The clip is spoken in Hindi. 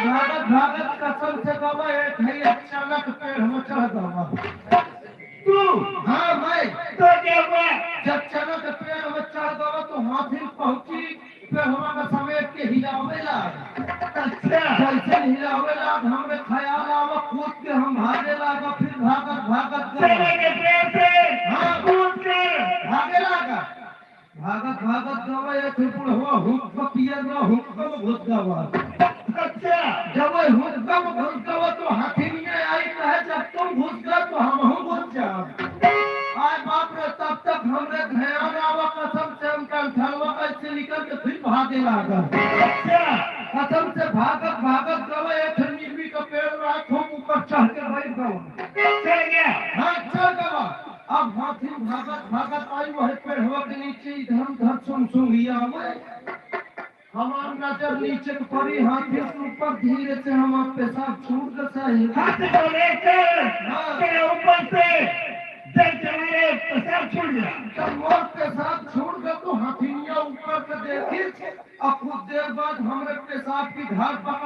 भागत भागत कसम से बाबा एक है अचानक पेड़ में चढ़ गया। तू हाँ मैं तो क्या हुआ? जब चढ़ पेड़ में चढ़ गया तो हाथी पहुंची पेड़वा का समेट के हिलावे लगा। अच्छा जैसे हिलावे लगा हमें ख्याल आवा कूद के हम भागे लगा फिर भागत भागत चले गए। के पेड़ से हाँ कूद कर भागे लगा भागत भागत गए एक बुढ़वा हुक्का पियर में हुक्का में घुस गया। अच्छा जब वह हुक्का में घुस गया तो हाथी ने आई कहे जब तुम घुस गए तो हम घुस जाओ। आय बाप रे तब तक हमरे ध्यान आवा कसम से हम कंठलवा कैसे निकल के फिर भागे लगा। अच्छा कसम से भागत भागत गए एक नीलवी का पेड़ रहा खूब ऊपर चढ़ के बैठ गया। चल गया हाँ चल गया। अब हाथी भागत भागत आई वह पेड़वा के नीचे इधर उधर सुनसुंगिया में हमार नजर नीचे को पड़ी हाथी के ऊपर धीरे से हम पेशाब छूट गए। हाथ को लेकर तेरे ऊपर से जल चलाए पेशाब छूट गया। जब मोर पेशाब छूट गया तो हाथीनिया ऊपर से देखी और कुछ देर बाद हमरे पेशाब की धार पकड़